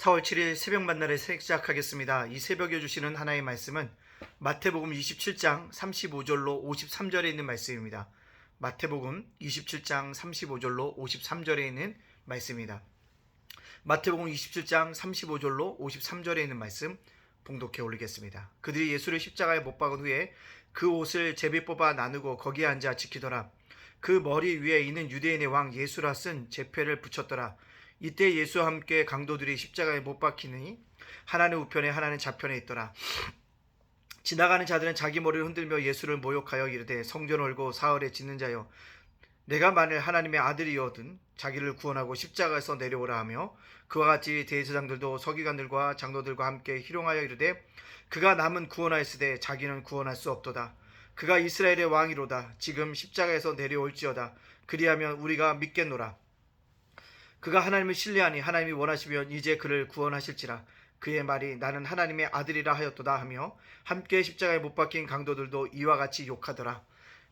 4월 7일 새벽 만나를 시작하겠습니다. 이 새벽에 주시는 하나의 말씀은 마태복음 27장 35절로 53절에 있는 말씀입니다. 마태복음 27장 35절로 53절에 있는 말씀입니다. 마태복음 27장 35절로 53절에 있는 말씀 봉독해 올리겠습니다. 그들이 예수를 십자가에 못 박은 후에 그 옷을 제비 뽑아 나누고 거기에 앉아 지키더라. 그 머리 위에 있는 유대인의 왕 예수라 쓴 제패를 붙였더라. 이때 예수와 함께 강도들이 십자가에 못 박히니 하나는 우편에 하나는 좌편에 있더라. 지나가는 자들은 자기 머리를 흔들며 예수를 모욕하여 이르되 성전 얼고 사흘에 짓는 자여, 내가 만일 하나님의 아들이거든 자기를 구원하고 십자가에서 내려오라 하며, 그와 같이 대제사장들도 서기관들과 장로들과 함께 희롱하여 이르되 그가 남은 구원하였으되 자기는 구원할 수 없도다. 그가 이스라엘의 왕이로다. 지금 십자가에서 내려올지어다. 그리하면 우리가 믿겠노라. 그가 하나님을 신뢰하니 하나님이 원하시면 이제 그를 구원하실지라. 그의 말이 나는 하나님의 아들이라 하였도다 하며 함께 십자가에 못 박힌 강도들도 이와 같이 욕하더라.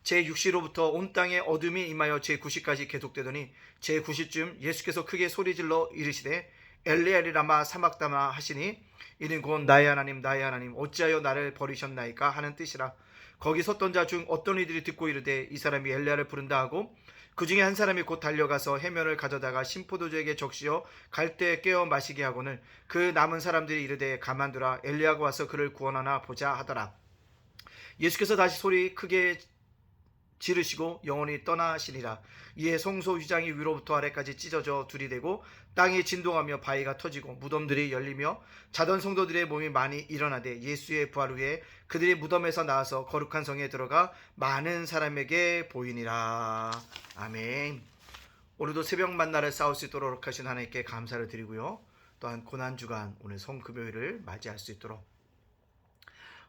제6시로부터 온 땅에 어둠이 임하여 제9시까지 계속되더니 제9시쯤 예수께서 크게 소리질러 이르시되 엘리 라마 사막다마 하시니 이는 곧 나의 하나님 나의 하나님 어찌하여 나를 버리셨나이까 하는 뜻이라. 거기 섰던 자 중 어떤 이들이 듣고 이르되 이 사람이 엘리야를 부른다 하고, 그 중에 한 사람이 곧 달려가서 해면을 가져다가 신포도주에게 적시어 갈대에 깨어 마시게 하고는 그 남은 사람들이 이르되 가만두라, 엘리야가 와서 그를 구원하나 보자 하더라. 예수께서 다시 소리 크게 지르시고 영원히 떠나시니라. 이에 성소 휘장이 위로부터 아래까지 찢어져 둘이 되고 땅이 진동하며 바위가 터지고 무덤들이 열리며 자던 성도들의 몸이 많이 일어나되 예수의 부활 후에 그들이 무덤에서 나와서 거룩한 성에 들어가 많은 사람에게 보이니라. 아멘. 오늘도 새벽 만나를 싸울 수 있도록 하신 하나님께 감사를 드리고요, 또한 고난주간 오늘 성금요일을 맞이할 수 있도록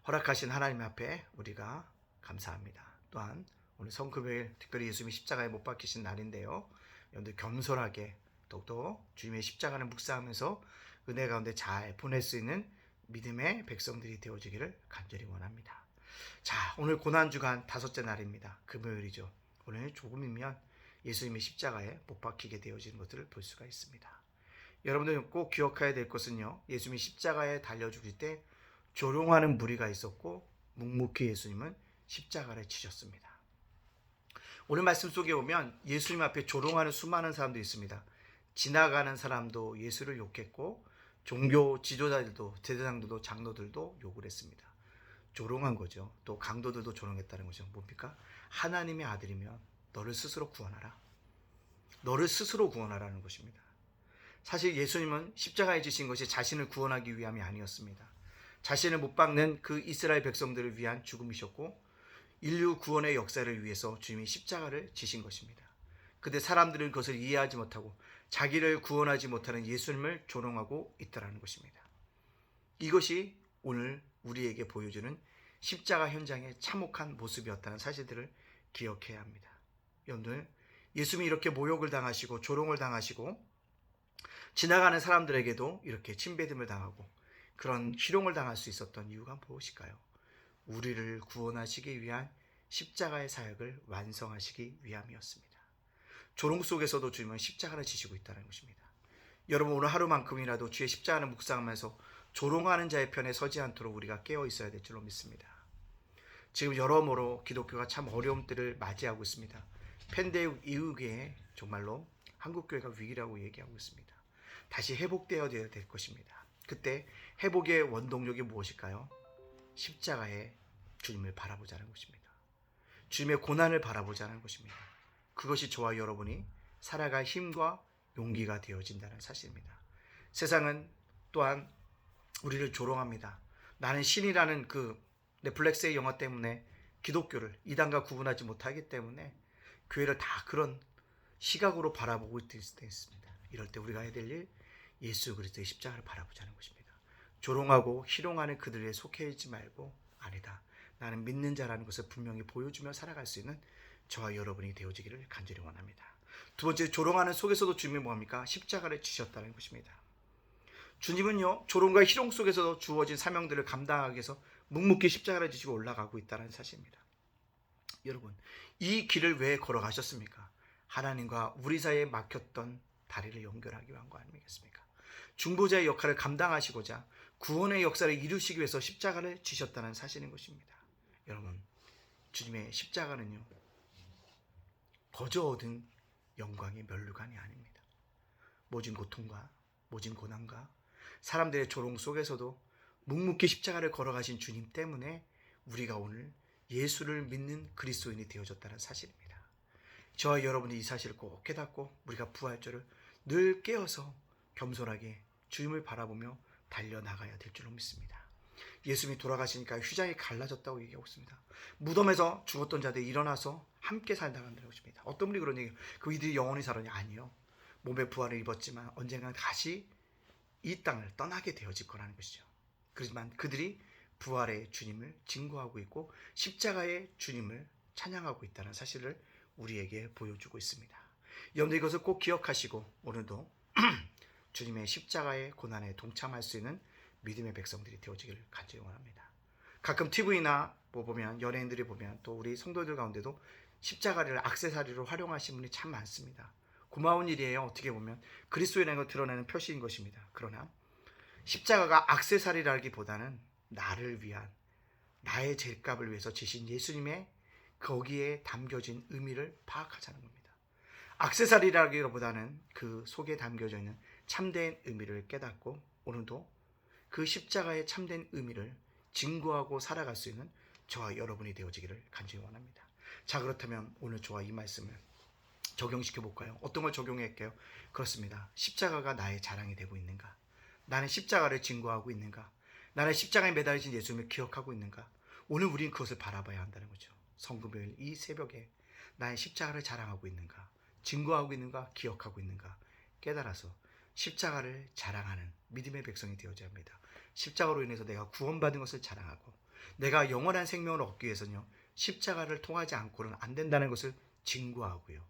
허락하신 하나님 앞에 우리가 감사합니다. 또한 오늘 성금요일 특별히 예수님이 십자가에 못 박히신 날인데요, 여러분들 겸손하게 더욱더 주님의 십자가를 묵상하면서 은혜 가운데 잘 보낼 수 있는 믿음의 백성들이 되어지기를 간절히 원합니다. 자, 오늘 고난주간 5째 날입니다. 금요일이죠. 오늘 조금이면 예수님의 십자가에 못 박히게 되어지는 것들을 볼 수가 있습니다. 여러분들 꼭 기억해야 될 것은요, 예수님이 십자가에 달려 죽을 때 조롱하는 무리가 있었고 묵묵히 예수님은 십자가를 지셨습니다. 오늘 말씀 속에 보면 예수님 앞에 조롱하는 수많은 사람도 있습니다. 지나가는 사람도 예수를 욕했고 종교 지도자들도 제사장들도 장로들도 욕을 했습니다. 조롱한 거죠. 또 강도들도 조롱했다는 거죠. 뭡니까? 하나님의 아들이면 너를 스스로 구원하라. 너를 스스로 구원하라는 것입니다. 사실 예수님은 십자가에 지신 것이 자신을 구원하기 위함이 아니었습니다. 자신을 못 박는 그 이스라엘 백성들을 위한 죽음이셨고 인류 구원의 역사를 위해서 주님이 십자가를 지신 것입니다. 그런데 사람들은 그것을 이해하지 못하고 자기를 구원하지 못하는 예수님을 조롱하고 있다는 것입니다. 이것이 오늘 우리에게 보여주는 십자가 현장의 참혹한 모습이었다는 사실들을 기억해야 합니다. 여러분들, 예수님이 이렇게 모욕을 당하시고 조롱을 당하시고 지나가는 사람들에게도 이렇게 침뱉음을 당하고 그런 희롱을 당할 수 있었던 이유가 무엇일까요? 우리를 구원하시기 위한 십자가의 사역을 완성하시기 위함이었습니다. 조롱 속에서도 주님은 십자가를 지시고 있다는 것입니다. 여러분, 오늘 하루만큼이라도 주의 십자가를 묵상하면서 조롱하는 자의 편에 서지 않도록 우리가 깨어 있어야 될 줄로 믿습니다. 지금 여러모로 기독교가 참 어려운 때를 맞이하고 있습니다. 팬데믹 이후에 정말로 한국교회가 위기라고 얘기하고 있습니다. 다시 회복되어야 될 것입니다. 그때 회복의 원동력이 무엇일까요? 십자가에 주님을 바라보자는 것입니다. 주님의 고난을 바라보자는 것입니다. 그것이 저와 여러분이 살아갈 힘과 용기가 되어진다는 사실입니다. 세상은 또한 우리를 조롱합니다. 나는 신이라는 그 넷플릭스의 영화 때문에 기독교를 이단과 구분하지 못하기 때문에 교회를 다 그런 시각으로 바라보고 있습니다. 이럴 때 우리가 해야 될 일, 예수 그리스도의 십자가를 바라보자는 것입니다. 조롱하고 희롱하는 그들에 속해 있지 말고, 아니다, 나는 믿는 자라는 것을 분명히 보여주며 살아갈 수 있는 저와 여러분이 되어지기를 간절히 원합니다. 두 번째, 조롱하는 속에서도 주님이 뭡니까? 십자가를 지셨다는 것입니다. 주님은요, 조롱과 희롱 속에서도 주어진 사명들을 감당하기 위해서 묵묵히 십자가를 지시고 올라가고 있다는 사실입니다. 여러분, 이 길을 왜 걸어가셨습니까? 하나님과 우리 사이에 막혔던 다리를 연결하기 위한 거 아니겠습니까? 중보자의 역할을 감당하시고자 구원의 역사를 이루시기 위해서 십자가를 지셨다는 사실인 것입니다. 여러분, 주님의 십자가는요, 거저 얻은 영광의 면류관이 아닙니다. 모진 고통과 모진 고난과 사람들의 조롱 속에서도 묵묵히 십자가를 걸어가신 주님 때문에 우리가 오늘 예수를 믿는 그리스도인이 되어졌다는 사실입니다. 저와 여러분이 이 사실을 꼭 깨닫고 우리가 부활절을 늘 깨어서 겸손하게 주님을 바라보며 달려나가야 될 줄로 믿습니다. 예수님이 돌아가시니까 휘장이 갈라졌다고 얘기하고 있습니다. 무덤에서 죽었던 자들이 일어나서 함께 살다간다고 했습니다. 어떤 분이 그런 얘기해요. 그 이들이 영원히 살았냐? 아니요. 몸의 부활을 입었지만 언젠가 다시 이 땅을 떠나게 되어질 거라는 것이죠. 그렇지만 그들이 부활의 주님을 증거하고 있고 십자가의 주님을 찬양하고 있다는 사실을 우리에게 보여주고 있습니다. 여러분들 이것을 꼭 기억하시고 오늘도 주님의 십자가의 고난에 동참할 수 있는 믿음의 백성들이 되어지기를 간절히 원합니다. 가끔 TV나 보면 연예인들이 보면 또 우리 성도들 가운데도 십자가를 액세서리로 활용하시는 분이 참 많습니다. 고마운 일이에요. 어떻게 보면 그리스도인의 걸 드러내는 표시인 것입니다. 그러나 십자가가 액세서리라기보다는 나를 위한 나의 죄값을 위해서 지신 예수님의 거기에 담겨진 의미를 파악하자는 겁니다. 액세서리라기보다는 그 속에 담겨져 있는 참된 의미를 깨닫고 오늘도 그 십자가의 참된 의미를 증거하고 살아갈 수 있는 저와 여러분이 되어지기를 간절히 원합니다. 자, 그렇다면 오늘 저와 이 말씀을 적용시켜 볼까요? 어떤 걸 적용할까요? 그렇습니다. 십자가가 나의 자랑이 되고 있는가? 나는 십자가를 증거하고 있는가? 나는 십자가에 매달리신 예수님을 기억하고 있는가? 오늘 우리는 그것을 바라봐야 한다는 거죠. 성금요일 이 새벽에 나의 십자가를 자랑하고 있는가? 증거하고 있는가? 기억하고 있는가? 깨달아서 십자가를 자랑하는 믿음의 백성이 되어야 합니다. 십자가로 인해서 내가 구원받은 것을 자랑하고 내가 영원한 생명을 얻기 위해서는요, 십자가를 통하지 않고는 안 된다는 것을 증거하고요.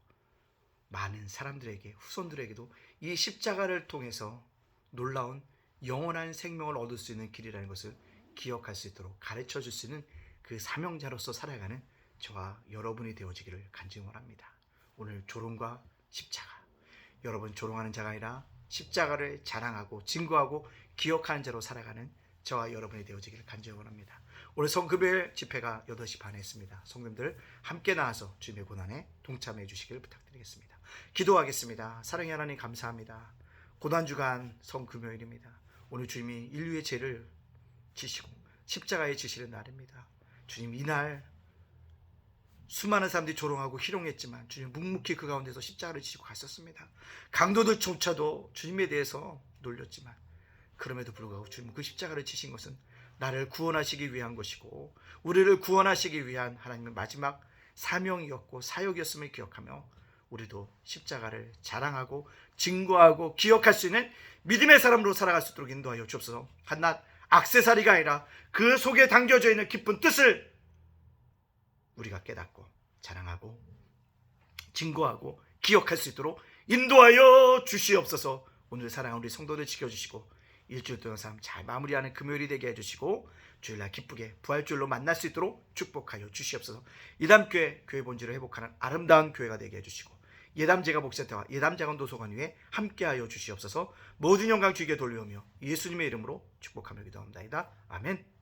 많은 사람들에게, 후손들에게도 이 십자가를 통해서 놀라운 영원한 생명을 얻을 수 있는 길이라는 것을 기억할 수 있도록 가르쳐 줄 수 있는 그 사명자로서 살아가는 저와 여러분이 되어지기를 간절히 원합니다. 오늘 조롱과 십자가, 여러분 조롱하는 자가 아니라 십자가를 자랑하고 증거하고 기억하는 자로 살아가는 저와 여러분이 되어지기를 간절히 원합니다. 오늘 성금요일 집회가 8시 반에 있습니다. 성도님들 함께 나와서 주님의 고난에 동참해 주시기를 부탁드리겠습니다. 기도하겠습니다. 사랑의 하나님 감사합니다. 고난주간 성금요일입니다. 오늘 주님이 인류의 죄를 지시고 십자가에 지시는 날입니다. 주님, 이날 수많은 사람들이 조롱하고 희롱했지만 주님 묵묵히 그 가운데서 십자가를 지시고 갔었습니다. 강도들조차도 주님에 대해서 놀렸지만 그럼에도 불구하고 주님 그 십자가를 지신 것은 나를 구원하시기 위한 것이고 우리를 구원하시기 위한 하나님의 마지막 사명이었고 사역이었음을 기억하며 우리도 십자가를 자랑하고 증거하고 기억할 수 있는 믿음의 사람으로 살아갈 수 있도록 인도하여 주옵소서. 한낱 액세서리가 아니라 그 속에 담겨져 있는 깊은 뜻을 우리가 깨닫고 자랑하고 증거하고 기억할 수 있도록 인도하여 주시옵소서. 오늘 사랑하는 우리 성도들 지켜주시고 일주일 동안 삶 잘 마무리하는 금요일이 되게 해주시고 주일날 기쁘게 부활주일로 만날 수 있도록 축복하여 주시옵소서. 예담교회 교회 본질을 회복하는 아름다운 교회가 되게 해주시고 예담제가 목센터와 예담자건 도서관 위에 함께하여 주시옵소서. 모든 영광 주에게 돌려오며 예수님의 이름으로 축복하며 기도합니다. 아멘.